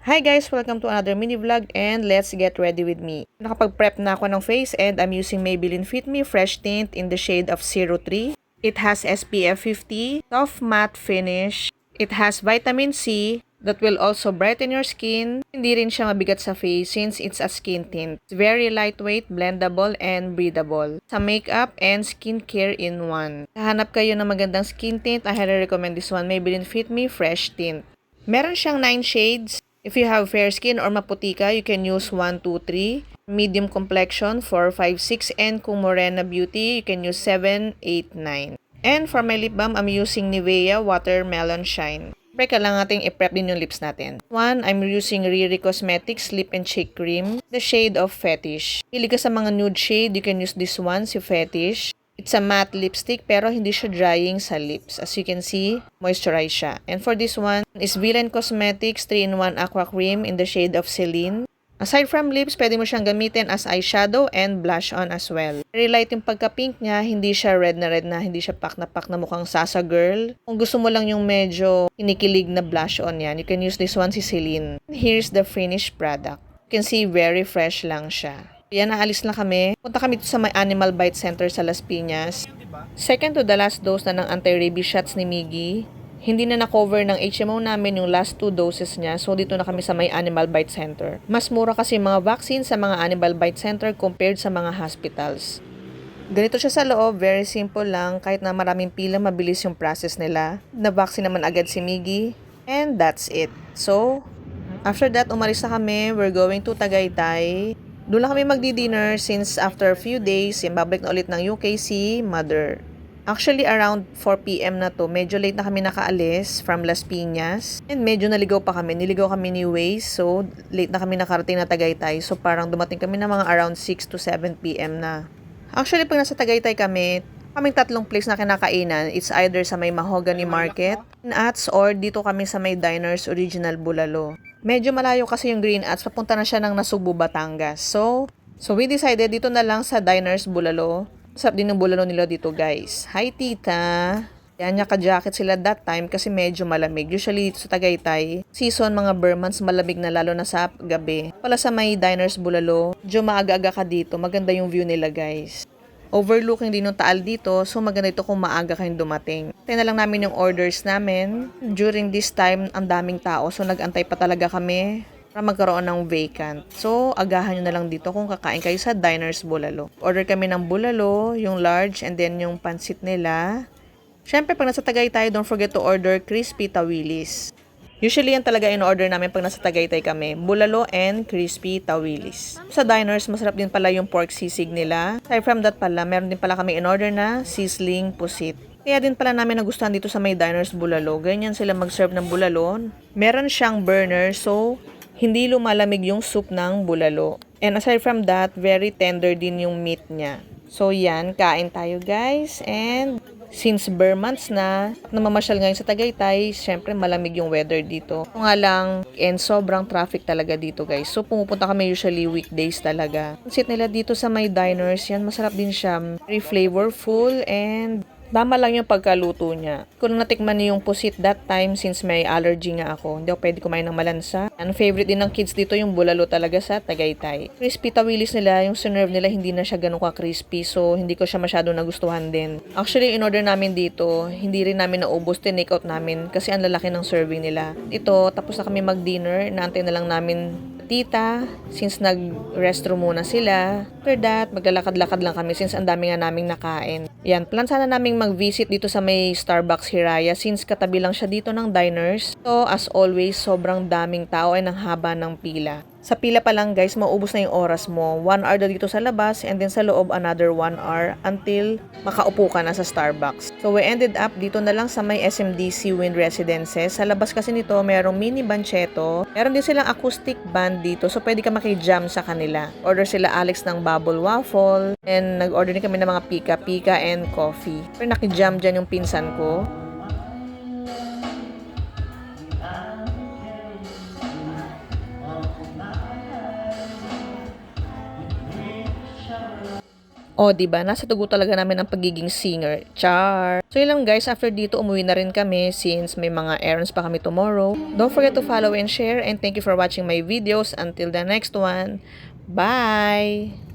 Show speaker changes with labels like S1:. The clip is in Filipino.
S1: Hi guys! Welcome to another mini vlog and let's get ready with me. Nakapag-prep na ako ng face and I'm using Maybelline Fit Me Fresh Tint in the shade of 03. It has SPF 50, soft matte finish. It has vitamin C that will also brighten your skin. Hindi rin siya mabigat sa face since it's a skin tint. It's very lightweight, blendable, and breathable. Sa makeup and skincare in one. Kahanap kayo ng magandang skin tint, I highly recommend this one, Maybelline Fit Me Fresh Tint. Meron siyang 9 shades. If you have fair skin or maputi ka, you can use 1, 2, 3. Medium complexion, 4, 5, 6. And kung morena beauty, you can use 7, 8, 9. And for my lip balm, I'm using Nivea Watermelon Shine. Siyempre, kailangan natin i-prep din yung lips natin. One, I'm using Riri Cosmetics Lip and Cheek Cream, the shade of Fetish. Pili ka sa mga nude shade, you can use this one, si Fetish. It's a matte lipstick pero hindi siya drying sa lips. As you can see, moisturize siya. And for this one is Villain Cosmetics 3-in-1 Aqua Cream in the shade of Celine. Aside from lips, pwede mo siyang gamitin as eyeshadow and blush on as well. Very light yung pagka-pink niya, hindi siya red na, hindi siya pak na mukhang Sasa girl. Kung gusto mo lang yung medyo kinikilig na blush on yan, you can use this one si Celine. And here's the finished product. You can see very fresh lang siya. Yan, naalis na kami. Punta kami dito sa may Animal Bite Center sa Las Piñas. Second to the last dose na ng anti-rabies shots ni Miggy. Hindi na na-cover ng HMO namin yung last 2 doses niya. So, dito na kami sa may Animal Bite Center. Mas mura kasi mga vaccine sa mga Animal Bite Center compared sa mga hospitals. Ganito siya sa loob. Very simple lang. Kahit na maraming pila, mabilis yung process nila. Na-vaccine naman agad si Miggy. And that's it. So, after that, umalis na kami. We're going to Tagaytay. Doon lang kami magdi-dinner since after a few days, babalik na ulit ng UK si Mother. Actually, around 4 PM na to. Medyo late na kami nakaalis from Las Piñas. And medyo naligaw pa kami. Niligaw kami ni Waze. So, late na kami nakarating na Tagaytay. So, parang dumating kami na mga around 6 to 7 PM na. Actually, pag nasa Tagaytay kami, kaming tatlong place na kinakainan. It's either sa may Mahogany Market, Green Ats, or dito kami sa may Diners Original Bulalo. Medyo malayo kasi yung Green Ats, papunta na siya ng Nasugbu, Batangas. So we decided dito na lang sa Diners Bulalo. Sarap din yung bulalo nila dito, guys. Hi, tita! Yan, naka-jacket sila that time kasi medyo malamig. Usually dito sa Tagaytay, season mga Burr months, malamig na lalo na sa gabi. Pala sa may Diners Bulalo, medyo maaga-aga ka dito. Maganda yung view nila, guys. Overlooking din yung Taal dito, so maganda ito kung maaga kayong dumating. Tayo na lang namin yung orders namin. During this time, ang daming tao, so nag-antay pa talaga kami para magkaroon ng vacant. So, agahan nyo na lang dito kung kakain kayo sa Diners Bulalo. Order kami ng bulalo, yung large, and then yung pansit nila. Siyempre, pag nasa Tagaytay, don't forget to order crispy tawilis. Usually, yan talaga in-order namin pag nasa Tagaytay kami. Bulalo and crispy tawilis. Sa Diners, masarap din pala yung pork sisig nila. Aside from that pala, meron din pala kami in-order na sizzling pusit. Kaya din pala namin nagustuhan dito sa may Diners Bulalo. Ganyan sila mag-serve ng bulalo. Meron siyang burner, so hindi lumalamig yung soup ng bulalo. And aside from that, very tender din yung meat niya. So yan, kain tayo guys. And since Burr months na, namamasyal ngayon sa Tagaytay, syempre malamig yung weather dito. Kung nga lang, and sobrang traffic talaga dito guys. So pumupunta kami usually weekdays talaga. Ang sit nila dito sa may Diners, yan masarap din siya. Very flavorful and tama lang yung pagkaluto niya. Kung natikman niyo yung pusit that time, since may allergy nga ako, hindi ako pwede kumain ng malansa. Ang favorite din ng kids dito yung bulalo talaga sa Tagaytay. Crispy tawilis nila, yung sinerve nila hindi na siya ganun ka-crispy, so hindi ko siya masyado nagustuhan din. Actually, in-order namin dito, hindi rin namin naubos, tinake out namin kasi ang lalaki ng serving nila. Ito, tapos na kami mag-dinner, naantay na lang namin tita, since nag-restroom muna sila. After that, maglalakad-lakad lang kami since ang dami nga naming nakain. Yan, plan sana naming mag-visit dito sa may Starbucks Hiraya since katabi lang siya dito ng Diners. So, as always, sobrang daming tao ay nang haba ng pila. Sa pila pa lang guys, maubos na yung oras mo. 1 hour na dito sa labas and then sa loob another 1 hour until makaupo ka na sa Starbucks. So we ended up dito na lang sa may SMDC Wind Residences. Sa labas kasi nito, merong mini bancheto. Meron din silang acoustic band dito so pwede ka maki-jam sa kanila. Order sila Alex ng bubble waffle and nag-order din kami ng mga pika-pika and coffee. Pero naki-jam dyan yung pinsan ko. O, diba? Nasa dugo talaga namin ang pagiging singer. Char! So, yun lang guys. After dito, umuwi na rin kami since may mga errands pa kami tomorrow. Don't forget to follow and share. And thank you for watching my videos. Until the next one. Bye!